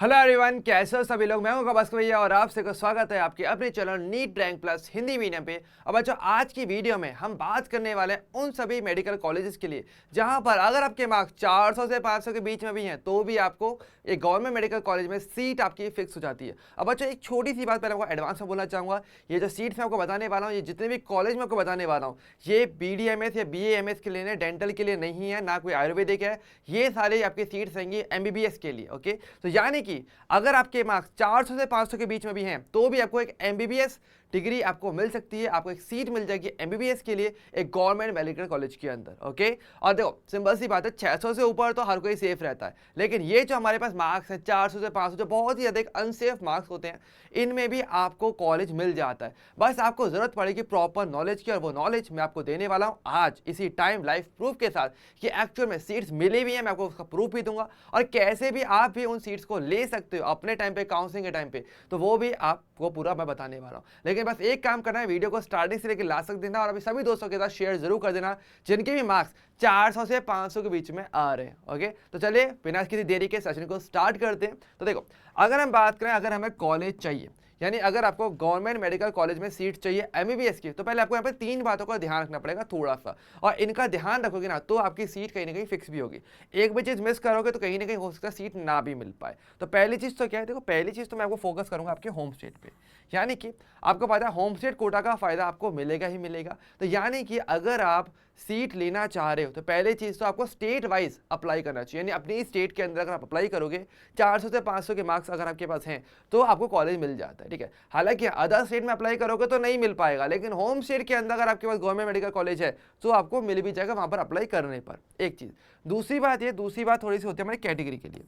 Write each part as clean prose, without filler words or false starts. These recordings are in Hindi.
हेलो एवरीवन, कैसे हो सभी लोग। मैं हूं कबस भैया और आप सबका स्वागत है आपके अपने channel NEET rank plus Hindi medium पे। अब बच्चों, आज की वीडियो में हम बात करने वाले हैं उन सभी मेडिकल कॉलेजेस के लिए जहां पर अगर आपके मार्क्स 400 से 500 के बीच में भी हैं तो भी आपको एक गवर्नमेंट मेडिकल कॉलेज में सीट आपकी फिक्स हो जाती है। अब बच्चों, एक छोटी सी बात पहले आपको एडवांस में बोलना चाहूँगा, ये जो सीट्स मैं आपको बताने वाला हूँ, ये जितने भी कॉलेज में आपको बताने वाला हूँ, ये BDMS या BAMS के लिए, डेंटल के लिए नहीं है, ना कोई आयुर्वेदिक है। ये सारे आपकी सीट्स रहेंगी MBBS के लिए। ओके, तो यानी कि अगर आपके मार्क्स 400 से 500 के बीच में भी हैं तो भी आपको एक MBBS डिग्री आपको मिल सकती है, आपको एक सीट मिल जाएगी MBBS के लिए एक गवर्नमेंट मेडिकल कॉलेज के अंदर। ओके, और देखो सिंपल सी बात है, 600 से ऊपर तो हर कोई सेफ रहता है, लेकिन ये जो हमारे पास मार्क्स है 400 से 500 जो बहुत ही अधिक अनसेफ मार्क्स होते हैं, इनमें भी आपको कॉलेज मिल जाता है। बस आपको जरूरत पड़ेगी प्रॉपर नॉलेज की, और वो नॉलेज मैं आपको देने वाला हूँ आज इसी टाइम लाइव प्रूफ के साथ कि एक्चुअल में सीट्स मिली भी हैं। मैं आपको उसका प्रूफ भी दूंगा और कैसे भी आप भी उन सीट्स को ले सकते हो अपने टाइम पे, काउंसलिंग के टाइम पे, तो वो भी आपको पूरा मैं बताने वाला हूँ। लेकिन बस एक काम करना है, वीडियो को स्टार्टिंग से लेकर लास्ट तक देना और अभी सभी दोस्तों के साथ शेयर जरूर कर देना जिनके भी मार्क्स 400 से 500 के बीच में आ रहे हैं। ओके, तो चलिए बिना किसी देरी के सेशन को स्टार्ट करते हैं। तो देखो, अगर हम बात करें, अगर हमें कॉलेज चाहिए, यानी अगर आपको गवर्नमेंट मेडिकल कॉलेज में सीट चाहिए MBBS की, तो पहले आपको यहाँ पे 3 बातों का ध्यान रखना पड़ेगा थोड़ा सा, और इनका ध्यान रखोगे ना तो आपकी सीट कहीं ना कहीं फिक्स भी होगी। एक भी चीज मिस करोगे तो कहीं ना कहीं हो सकता है सीट ना भी मिल पाए। तो पहली चीज तो क्या है, देखो पहली चीज तो मैं आपको फोकस करूंगा आपके होम स्टेट पे, यानी कि आपको पता है होम स्टेट कोटा का फायदा आपको मिलेगा ही मिलेगा। तो यानी कि अगर आप सीट लेना चाह रहे हो तो पहले चीज तो आपको स्टेट वाइज अप्लाई करना चाहिए, यानी अपनी स्टेट के अंदर अगर आप अप्लाई करोगे 400 से 500 के मार्क्स अगर आपके पास हैं तो आपको कॉलेज मिल जाता है। ठीक है, हालांकि अदर स्टेट में अप्लाई करोगे तो नहीं मिल पाएगा, लेकिन होम स्टेट के अंदर अगर आपके पास गवर्नमेंट मेडिकल कॉलेज है तो आपको मिल भी जाएगा वहां पर अप्लाई करने पर। एक चीज। दूसरी बात थोड़ी सी होती है हमारी कैटेगरी के लिए।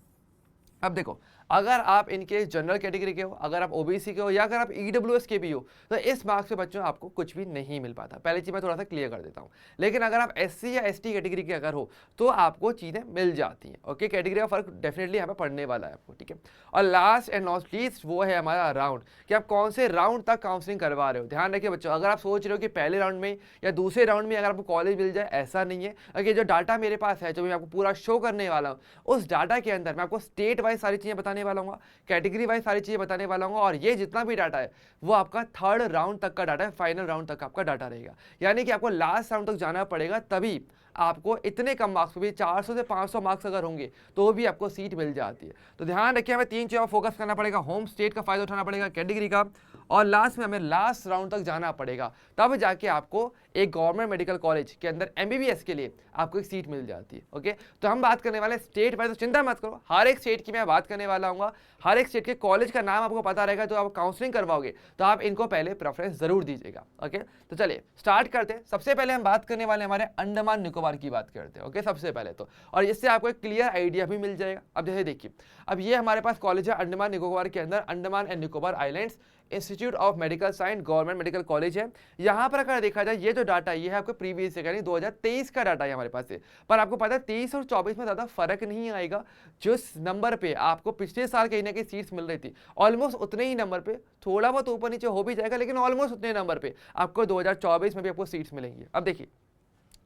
अब देखो, अगर आप इनके जनरल कैटेगरी के हो, अगर आप OBC के हो, या अगर आप EWS के भी हो, तो इस मार्क्स पे बच्चों आपको कुछ भी नहीं मिल पाता। पहली चीज मैं थोड़ा सा क्लियर कर देता हूँ। लेकिन अगर आप SC या ST कैटेगरी के अगर हो तो आपको चीजें मिल जाती हैं। ओके, कैटेगरी का फर्क डेफिनेटली यहाँ पे पड़ने वाला है आपको। ठीक है, और लास्ट एंड नॉट लीस्ट वो है हमारा राउंड, कि आप कौन से राउंड तक काउंसलिंग करवा रहे हो। ध्यान रखिए बच्चों, अगर आप सोच रहे हो कि पहले राउंड में या दूसरे राउंड में अगर आपको कॉलेज मिल जाए, ऐसा नहीं है। अगर जो डाटा मेरे पास है, जो मैं आपको पूरा शो करने वाला हूँ, उस डाटा के अंदर मैं आपको स्टेट वाइज सारी चीजें बताने वाला हूँ, कैटेगरी वाइज सारी चीजें बताने वाला हूँ, और ये जितना भी डाटा है वो आपका 3rd राउंड तक का डाटा है, फाइनल राउंड तक आपका डाटा रहेगा। यानी कि आपको लास्ट राउंड तक जाना पड़ेगा, तभी आपको इतने कम मार्क्स पे भी 400 से 500 मार्क्स अगर होंगे तो भी आपको सीट मिल जाती है। तो ध्यान रखिए, हमें 3 चीज़ों पर फोकस करना पड़ेगा, होम स्टेट का फायदा उठाना पड़ेगा, कैटेगरी का, और लास्ट में हमें लास्ट राउंड तक जाना पड़ेगा, तब जाके आपको एक गवर्नमेंट मेडिकल कॉलेज के अंदर MBBS के लिए आपको एक सीट मिल जाती है। ओके, तो हम बात करने वाले स्टेट वाइज, तो चिंता मत करो, हर एक स्टेट की मैं बात करने वाला हूँ, हर एक स्टेट के कॉलेज का नाम आपको पता रहेगा। तो आप काउंसलिंग करवाओगे तो आप इनको पहले प्रेफरेंस जरूर दीजिएगा। ओके, तो चलिए स्टार्ट करते हैं। सबसे पहले हम बात करने वाले हमारे अंडमान निकोबार की बात करते हैं। ओके, सबसे पहले तो, और इससे आपको एक क्लियर आइडिया भी मिल जाएगा। अब जैसे देखिए, अब ये हमारे पास कॉलेज है अंडमान निकोबार के अंदर, Andaman and Nicobar islands institute of medical science government medical college है। यहाँ पर अगर देखा जाए, ये जो डाटा ये है आपको प्रीवियस यानी 2023 का डाटा है हमारे पास से, पर आपको पता है 23 और 24 में ज़्यादा फर्क नहीं आएगा। जिस नंबर पे आपको पिछले साल कहीं ना कहीं सीट्स मिल रही थी, ऑलमोस्ट उतने ही नंबर पे, थोड़ा बहुत ऊपर नीचे हो भी जाएगा, लेकिन ऑलमोस्ट उतने नंबर पे आपको 2024 में भी आपको सीट्स मिलेंगी। अब देखिए,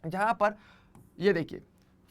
जहाँ पर ये देखिए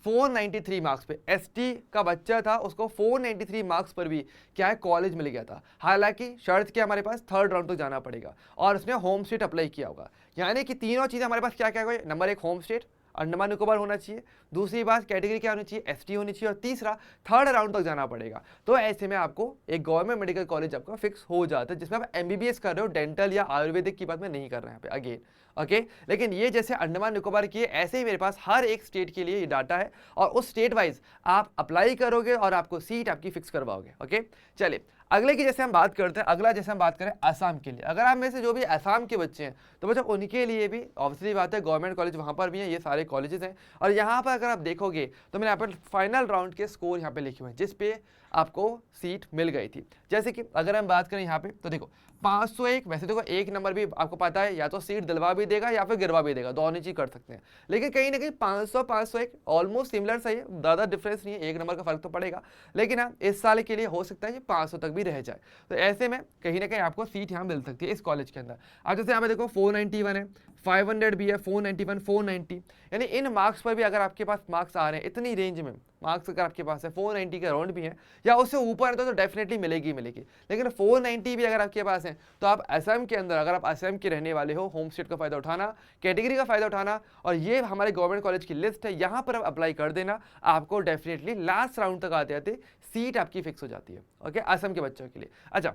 493 मार्क्स पे ST का बच्चा था, उसको 493 मार्क्स पर भी क्या है कॉलेज मिल गया था। हालांकि शर्त क्या, हमारे पास 3rd राउंड तक जाना पड़ेगा और उसने होम स्टेट अप्लाई किया होगा। यानी कि तीनों चीज़ें हमारे पास क्या क्या होगी, number 1 home state Andaman Nicobar होना चाहिए, दूसरी बात कैटेगरी क्या होनी चाहिए, ST होनी चाहिए, और तीसरा 3rd राउंड तक जाना पड़ेगा। तो ऐसे में आपको एक गवर्नमेंट मेडिकल कॉलेज आपका फिक्स हो जाता है, जिसमें आप MBBS कर रहे हो, डेंटल या आयुर्वेदिक की बात मैं नहीं कर रहा यहाँ पे अगेन। ओके, लेकिन ये जैसे अंडमान निकोबार की है, ऐसे ही मेरे पास हर एक स्टेट के लिए ये डाटा है, और उस स्टेट वाइज आप अप्लाई करोगे और आपको सीट आपकी फिक्स करवाओगे। ओके, चलिए अगले की जैसे हम बात करते हैं, अगला जैसे हम बात करें असम के लिए। अगर आप में से जो भी असम के बच्चे हैं तो बच्चों उनके लिए भी ऑब्वियसली बात है, गवर्नमेंट कॉलेज वहाँ पर भी हैं, ये सारे कॉलेजेस हैं। और यहाँ पर अगर आप देखोगे तो मैंने यहाँ पर फाइनल राउंड के स्कोर यहाँ पे लिखे हुए हैं, जिस पे आपको सीट मिल गई थी। जैसे कि अगर हम बात करें यहाँ पे तो देखो 501, वैसे देखो एक नंबर भी आपको पता है, या तो सीट दिलवा भी देगा या फिर गिरवा भी देगा, दोनों चीज कर सकते हैं। लेकिन कहीं ना कहीं 500 501 ऑलमोस्ट सिमिलर सही है, ज़्यादा डिफरेंस नहीं है, एक नंबर का फर्क तो पड़ेगा। लेकिन हाँ, इस साल के लिए हो सकता है कि 500 तक भी रह जाए, तो ऐसे में कहीं ना कहीं आपको सीट यहाँ मिल सकती है इस कॉलेज के अंदर। अब जैसे यहाँ पे देखो 491 है, 500 भी है, 491, 490, यानी इन मार्क्स पर भी अगर आपके पास मार्क्स आ रहे हैं इतनी रेंज में, मार्क्स अगर आपके पास है 490 के अराउंड भी है या उससे ऊपर है तो डेफिनेटली मिलेगी मिलेगी। लेकिन 490 भी अगर आपके पास है तो आप असम के अंदर, अगर आप असम के रहने वाले हो, होम स्टेट का फायदा उठाना, कैटेगरी का फायदा उठाना, और ये हमारे गवर्नमेंट कॉलेज की लिस्ट है, यहाँ पर आप अप्लाई कर देना, आपको डेफिनेटली लास्ट राउंड तक आते आते सीट आपकी फिक्स हो जाती है। ओके, असम के बच्चों के लिए। अच्छा,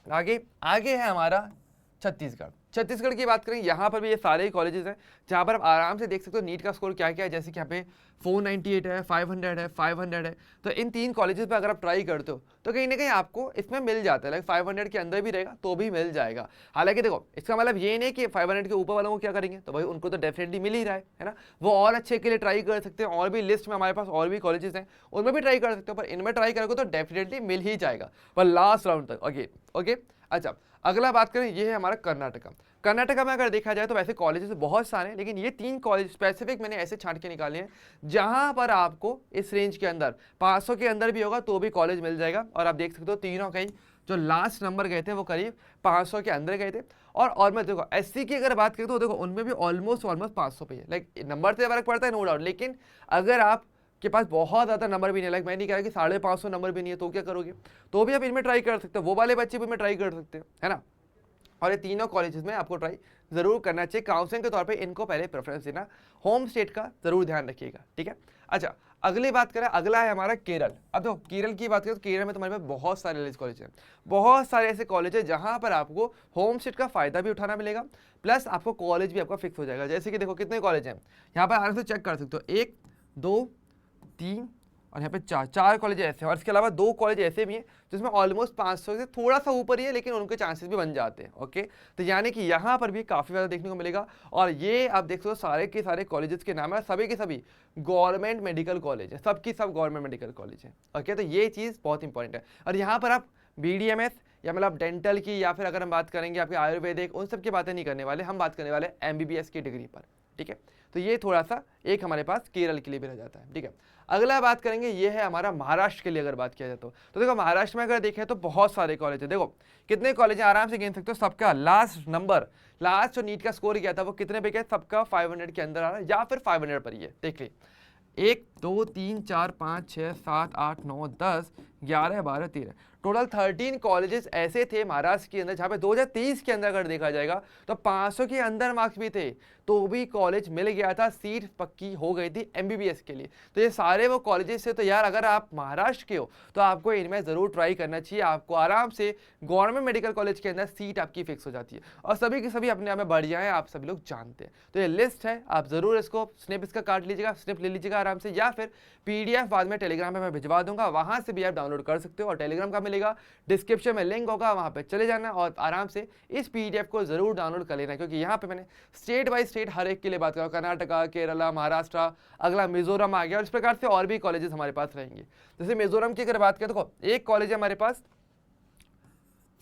आगे आगे है हमारा छत्तीसगढ़। छत्तीसगढ़ की बात करें, यहाँ पर भी ये सारे ही कॉलेजेस हैं जहाँ पर आप आराम से देख सकते हो नीट का स्कोर क्या क्या है। जैसे कि यहाँ पे 498 है, 500 है, 500 है, तो इन 3 कॉलेजेस पे अगर आप ट्राई करते हो तो कहीं ना कहीं आपको इसमें मिल जाता है। लाइक 500 के अंदर भी रहेगा तो भी मिल जाएगा। हालांकि देखो, इसका मतलब ये नहीं कि 500 के ऊपर वालों को क्या करेंगे, तो भाई उनको तो डेफिनेटली मिल ही रहा है ना, वो और अच्छे के लिए ट्राई कर सकते हैं। और भी लिस्ट में हमारे पास और भी कॉलेजेस हैं, उनमें भी ट्राई कर सकते हो, पर इनमें ट्राई करोगे तो डेफिनेटली मिल ही जाएगा, पर लास्ट राउंड तक। Okay okay. अच्छा, अगला बात करें, ये है हमारा कर्नाटका। कर्नाटका में अगर देखा जाए तो वैसे कॉलेजेस बहुत सारे हैं, लेकिन ये 3 कॉलेज स्पेसिफिक मैंने ऐसे छांट के निकाले हैं जहां पर आपको इस रेंज के अंदर 500 के अंदर भी होगा तो भी कॉलेज मिल जाएगा। और आप देख सकते हो तीनों कहीं जो लास्ट नंबर गए थे वो करीब 500 के अंदर गए थे। और मैं देखो एससी की अगर बात करें तो देखो उनमें भी ऑलमोस्ट 500 पे है। लाइक नंबर से फर्क पड़ता है, नो डाउट, लेकिन अगर आप के पास बहुत ज़्यादा नंबर भी नहीं है, लाइक मैं नहीं कह रहा कि 550 नंबर भी नहीं है तो क्या करोगे, तो भी आप इनमें ट्राई कर सकते हो, वो वाले बच्चे भी इनमें ट्राई कर सकते हो, है ना। और ये तीनों कॉलेजेस में आपको ट्राई जरूर करना चाहिए। काउंसलिंग के तौर पे इनको पहले प्रेफरेंस देना, होम स्टेट का जरूर ध्यान रखिएगा, ठीक है। अच्छा, अगली बात करें, अगला है हमारा केरल। अब देखो केरल की बात करें तो केरल में तुम्हारे पास बहुत सारे कॉलेज हैं, बहुत सारे ऐसे कॉलेज हैं जहां पर आपको होम स्टेट का फायदा भी उठाना मिलेगा, प्लस आपको कॉलेज भी आपका फिक्स हो जाएगा। जैसे कि देखो कितने कॉलेज हैं यहाँ पर, आराम से चेक कर सकते हो, 1 2 3 और यहाँ पे 4 कॉलेज ऐसे हैं, और इसके अलावा 2 कॉलेज ऐसे भी हैं जिसमें ऑलमोस्ट 500 से थोड़ा सा ऊपर ही है, लेकिन उनके चांसेस भी बन जाते हैं। ओके, तो यानी कि यहाँ पर भी काफ़ी ज़्यादा देखने को मिलेगा। और ये आप देख सकते हो सारे के सारे कॉलेजेस के नाम है, सभी के सभी गवर्नमेंट मेडिकल कॉलेज है, सबकी सब गवर्नमेंट मेडिकल कॉलेज है। ओके, तो ये चीज़ बहुत इंपॉर्टेंट है। और यहाँ पर आप BDMS या मतलब डेंटल की, या फिर अगर हम बात करेंगे आपके आयुर्वेदिक, उन सब की बातें नहीं करने वाले, हम बात करने वाले MBBS की डिग्री पर, ठीक है। तो ये थोड़ा सा एक हमारे पास केरल के लिए भी रह जाता है, ठीक है। अगला बात करेंगे, ये है हमारा महाराष्ट्र के लिए अगर बात किया जाए तो देखो महाराष्ट्र में अगर देखें तो बहुत सारे कॉलेज है। देखो कितने कॉलेज हैं, आराम से गिन सकते हो। सबका लास्ट नंबर, लास्ट जो नीट का स्कोर किया था वो कितने पे गया, सबका 500 के अंदर आ रहा है या फिर 500 पर ही है। देख ली, 1 2 3 4 5 6 7 8 9 10 11 12 13 टोटल 13 कॉलेजेस ऐसे थे महाराष्ट्र के अंदर जहाँ पे 2023 के अंदर अगर देखा जाएगा तो 500 के अंदर मार्क्स भी थे तो भी कॉलेज मिल गया था, सीट पक्की हो गई थी MBBS के लिए। तो ये सारे वो कॉलेजेस से, तो यार अगर आप महाराष्ट्र के हो तो आपको इनमें ज़रूर ट्राई करना चाहिए, आपको आराम से गवर्नमेंट मेडिकल कॉलेज के अंदर सीट आपकी फिक्स हो जाती है और सभी के सभी अपने आप में बढ़िया हैं, आप सभी लोग जानते हैं। तो ये लिस्ट है, आप ज़रूर इसको स्निप इसका काट लीजिएगा, स्निप ले लीजिएगा आराम से, या फिर PDF बाद में टेलीग्राम पर मैं भिजवा दूंगा, वहाँ से भी आप डाउनलोड कर सकते हो। और टेलीग्राम का मिलेगा, डिस्क्रिप्शन में लिंक होगा, वहाँ पे चले जाना और आराम से इस PDF को जरूर डाउनलोड कर लेना, क्योंकि यहाँ पे मैंने स्टेट बाय स्टेट हर एक के लिए बात करा, कर्नाटका, केरला, महाराष्ट्र, अगला मिजोरम आ गया, और इस प्रकार से और भी कॉलेजेस हमारे पास रहेंगे। जैसे मिजोरम की अगर बात करें तो एक कॉलेज है हमारे पास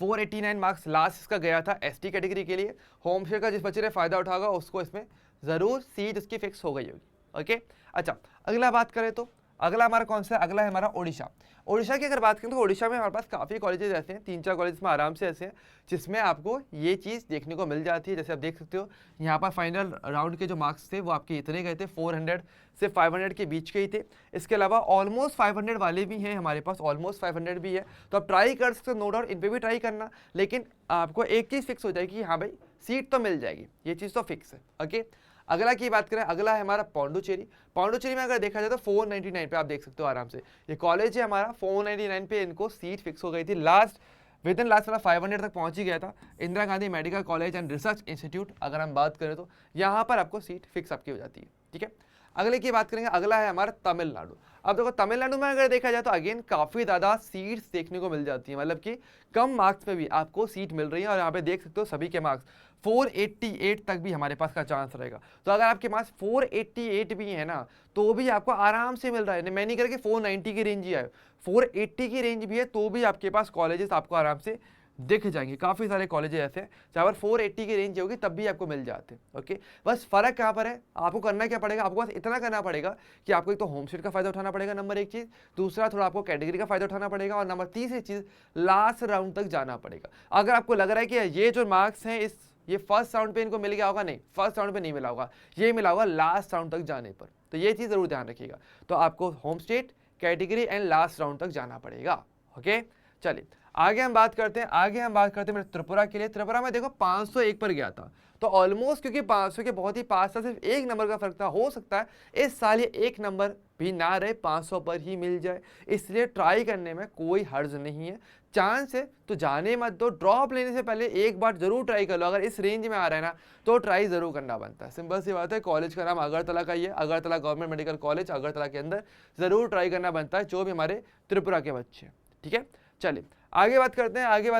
489 मार्क्स लास्ट इसका गया था ST कैटेगरी के लिए, होम स्टेट का जिस बच्चे ने फायदा उठागा उसको इसमें जरूर सीट उसकी फिक्स हो गई होगी। ओके, अच्छा अगला बात करें तो अगला हमारा कौन सा है, अगला है हमारा ओडिशा। ओडिशा की अगर बात करें तो ओडिशा में हमारे पास काफ़ी कॉलेजेस ऐसे हैं, 3-4 कॉलेज में आराम से ऐसे हैं जिसमें आपको ये चीज़ देखने को मिल जाती है। जैसे आप देख सकते हो यहाँ पर फाइनल राउंड के जो मार्क्स थे वो आपके इतने गए थे, 400 से 500 के बीच के ही थे। इसके अलावा ऑलमोस्ट 500 वाले भी हैं हमारे पास, ऑलमोस्ट 500 भी है, तो आप ट्राई कर सकते हो, नो डाउट इन पर भी ट्राई करना, लेकिन आपको एक चीज़ फिक्स हो जाएगी कि हाँ भाई सीट तो मिल जाएगी, ये चीज़ तो फिक्स है। ओके, अगला की बात करें, अगला है हमारा पौंडुचेरी। पौंडुचेरी में अगर देखा जाए तो 499 पे आप देख सकते हो आराम से, ये कॉलेज है हमारा, 499 पे इनको सीट फिक्स हो गई थी, लास्ट विद इन लास्ट वाला 500 तक पहुंच ही गया था। Indira Gandhi medical college and research institute अगर हम बात करें तो यहाँ पर आपको सीट फिक्स आपकी हो जाती है, ठीक है। अगले की बात करेंगे, अगला है हमारा तमिलनाडु। अब देखो तमिलनाडु में अगर देखा जाए तो अगेन काफ़ी ज़्यादा सीट्स देखने को मिल जाती है, मतलब कि कम मार्क्स में भी आपको सीट मिल रही है, और यहाँ पे देख सकते हो सभी के मार्क्स 488 तक भी हमारे पास का चांस रहेगा। तो अगर आपके पास 488 भी है ना तो भी आपको आराम से मिल रहा है, मैं नहीं कह रहा कि 490 की रेंज ही आए, 480 की रेंज भी है तो भी आपके पास कॉलेजेस आपको आराम से दिख जाएंगे। काफ़ी सारे कॉलेजेस ऐसे हैं जहाँ पर 480 की रेंज होगी तब भी आपको मिल जाते हैं। ओके, बस फ़र्क कहाँ पर है, आपको करना क्या पड़ेगा, आपको बस इतना करना पड़ेगा कि आपको एक तो होम स्टेट का फ़ायदा उठाना पड़ेगा, नंबर 1 चीज़, दूसरा थोड़ा आपको कैटेगरी का फ़ायदा उठाना पड़ेगा, और नंबर 3 चीज़ लास्ट राउंड तक जाना पड़ेगा। अगर आपको लग रहा है कि ये जो मार्क्स हैं इस ये फर्स्ट राउंड पे इनको मिल गया होगा, नहीं फर्स्ट राउंड पे नहीं मिला होगा, ये मिला होगा लास्ट राउंड तक जाने पर। तो ये चीज़ जरूर ध्यान रखिएगा। तो आपको home state, category and last round तक जाना पड़ेगा। ओके, चलिए आगे हम बात करते हैं मेरे त्रिपुरा के लिए। त्रिपुरा में देखो 501 पर गया था, तो ऑलमोस्ट क्योंकि 500 के बहुत ही पास था, सिर्फ एक नंबर का फर्क था, हो सकता है इस साल ये एक नंबर भी ना रहे, 500 पर ही मिल जाए, इसलिए ट्राई करने में कोई हर्ज नहीं है। चांस है तो जाने मत दो, ड्रॉप लेने से पहले एक बार जरूर ट्राई कर लो। अगर इस रेंज में आ रहा है ना तो ट्राई जरूर करना बनता है, सिंपल सी बात है। कॉलेज का नाम अगरतला का ही है, Agartala government medical college, Agartala के अंदर जरूर ट्राई करना बनता है जो भी हमारे त्रिपुरा के बच्चे हैं। ठीक है, चलिए आगे बात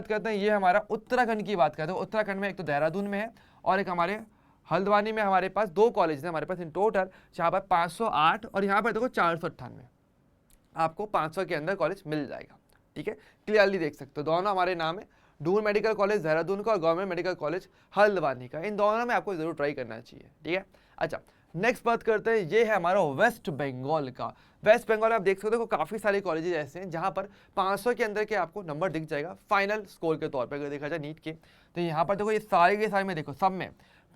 करते हैं। ये हमारा उत्तराखंड की बात करते हैं। उत्तराखंड में एक तो देहरादून में है और एक हमारे हल्द्वानी में हमारे पास 2 कॉलेज हैं हमारे पास इन टोटल, जहाँ पर 508 और यहाँ पर देखो 498, आपको 500 के अंदर कॉलेज मिल जाएगा। ठीक है, क्लियरली देख सकते हो, दोनों हमारे नाम है, डून मेडिकल कॉलेज देहरादून का और गवर्नमेंट मेडिकल कॉलेज हल्द्वानी का। इन दोनों में आपको जरूर ट्राई करना चाहिए। ठीक है, अच्छा नेक्स्ट बात करते हैं, ये है हमारा वेस्ट बंगाल का। वेस्ट बंगाल आप देख सकते हो काफ़ी सारे कॉलेजेस ऐसे हैं जहाँ पर 500 के अंदर के आपको नंबर दिख जाएगा फाइनल स्कोर के तौर पर। अगर देखा जाए नीट के, तो यहाँ पर देखो ये सारे के सारे में देखो सब में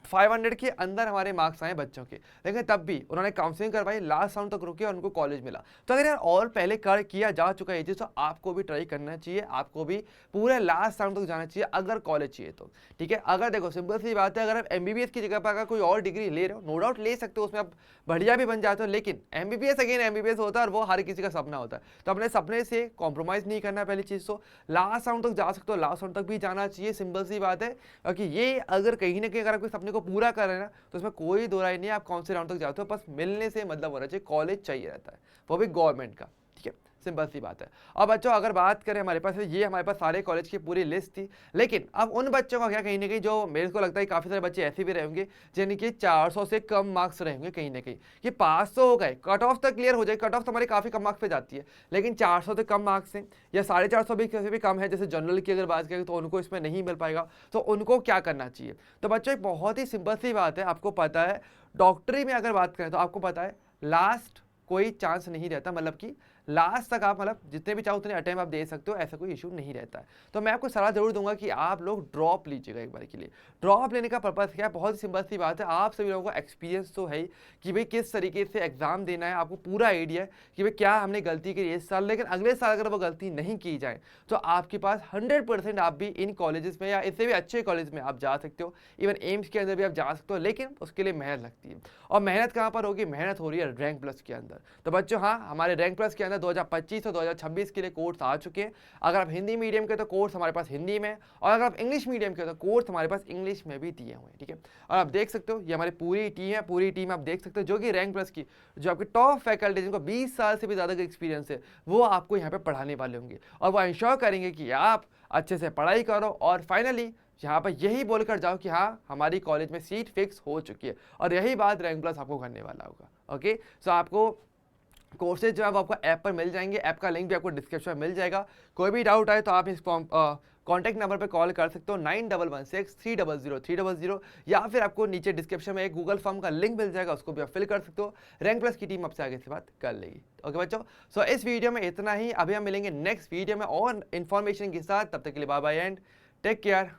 500 के अंदर हमारे मार्क्स आए बच्चों के, लेकिन तब भी उन्होंने काउंसलिंग करवाई, लास्ट राउंड तक रुके और उनको कॉलेज मिला। तो अगर यार और पहले किया जा चुका है तो आपको भी ट्राई करना चाहिए, आपको भी पूरे लास्ट राउंड तक जाना चाहिए अगर कॉलेज चाहिए तो। ठीक है, अगर देखो सिंपल सी बात है, अगर आप MBBS की जगह पर अगर कोई और डिग्री ले रहे हो, नो डाउट ले सकते हो, उसमें आप बढ़िया भी बन जाते हो, लेकिन MBBS अगेन MBBS होता है और वो हर किसी का सपना होता है। तो अपने सपने से कॉम्प्रोमाइज़ नहीं करना, पहली चीज़ तो लास्ट राउंड तक जा सकते हो, लास्ट राउंड तक भी जाना चाहिए, सिंपल सी बात है। क्योंकि ये अगर कहीं ना कहीं अगर आपके सपने को पूरा कर रहे हैं ना, तो उसमें कोई दो राय नहीं है आप कौन से राउंड तक जाते हो, बस मिलने से मतलब होना चाहिए, कॉलेज चाहिए रहता है, वो भी गवर्नमेंट का। ठीक है, सिंपल सी बात है। अब बच्चों अगर बात करें हमारे पास, ये हमारे पास सारे कॉलेज की पूरी लिस्ट थी, लेकिन अब उन बच्चों का क्या, कहीं ना कहीं जो मेरे को लगता है काफ़ी सारे बच्चे ऐसे भी रहेंगे जिनके 400 से कम मार्क्स रहेंगे कहीं ना कहीं। ये 500 हो गए, कट ऑफ तक क्लियर हो जाए, कट ऑफ तो हमारे काफ़ी कम मार्क्स पे जाती है, लेकिन 400 से कम मार्क्स हैं या 450 भी कैसे भी कम है, जैसे जनरल की अगर बात करें तो उनको इसमें नहीं मिल पाएगा, तो उनको क्या करना चाहिए। तो बच्चों एक बहुत ही सिंपल सी बात है, आपको पता है डॉक्टरी में अगर बात करें तो आपको पता है लास्ट कोई चांस नहीं रहता, मतलब कि लास्ट तक आप मतलब जितने भी चाहो उतने अटेम्प्ट आप दे सकते हो, ऐसा कोई इशू नहीं रहता है। तो मैं आपको सलाह जरूर दूंगा कि आप लोग ड्रॉप लीजिएगा एक बार के लिए। ड्रॉप लेने का पर्पस क्या है, बहुत ही सिंपल सी बात है, आप सभी लोगों को एक्सपीरियंस तो है ही कि भाई किस तरीके से एग्जाम देना है, आपको पूरा आइडिया है कि भाई क्या हमने गलती की इस साल, लेकिन अगले साल अगर वो गलती नहीं की जाए तो आपके पास 100% आप भी इन कॉलेजेस में या इससे भी अच्छे कॉलेज में आप जा सकते हो, इवन एम्स के अंदर भी आप जा सकते हो, लेकिन उसके लिए मेहनत लगती है। और मेहनत कहाँ पर होगी, मेहनत हो रही है रैंक प्लस के अंदर। तो बच्चों हाँ, हमारे रैंक प्लस के अंदर 2025 और 2026 के लिए कोर्स आ चुके हैं। अगर आप हिंदी मीडियम के तो कोर्स हमारे पास हिंदी में, और अगर आप इंग्लिश मीडियम के तो कोर्स हमारे पास इंग्लिश में भी दिए हुए हैं। ठीक है, और आप देख सकते हो ये हमारी पूरी टीम है, पूरी टीम आप देख सकते हो जो कि रैंक प्लस की जो आपकी टॉप फैकल्टी जिनको 20 साल से भी ज़्यादा का एक्सपीरियंस है, वो आपको यहाँ पे पढ़ाने वाले होंगे और वो इंश्योर करेंगे कि आप अच्छे से पढ़ाई करो और फाइनली यहाँ पर यही बोलकर जाओ कि हाँ हमारी कॉलेज में सीट फिक्स हो चुकी है, और यही बात रैंक प्लस आपको करने वाला होगा। ओके, सो आपको कोर्सेज जो है वो आपको ऐप पर मिल जाएंगे, ऐप का लिंक भी आपको डिस्क्रिप्शन में मिल जाएगा। कोई भी डाउट आए तो आप इस कॉन्टैक्ट नंबर पर कॉल कर सकते हो 9116-300-300, या फिर आपको नीचे डिस्क्रिप्शन में एक गूगल फॉर्म का लिंक मिल जाएगा, उसको भी आप फिल कर सकते हो। रैंक प्लस की टीम आपसे आगे से बात कर लेगी। ओके बच्चों, सो इस वीडियो में इतना ही, अभी हम मिलेंगे नेक्स्ट वीडियो में और इन्फॉर्मेशन के साथ, तब तक के लिए bye bye and take care.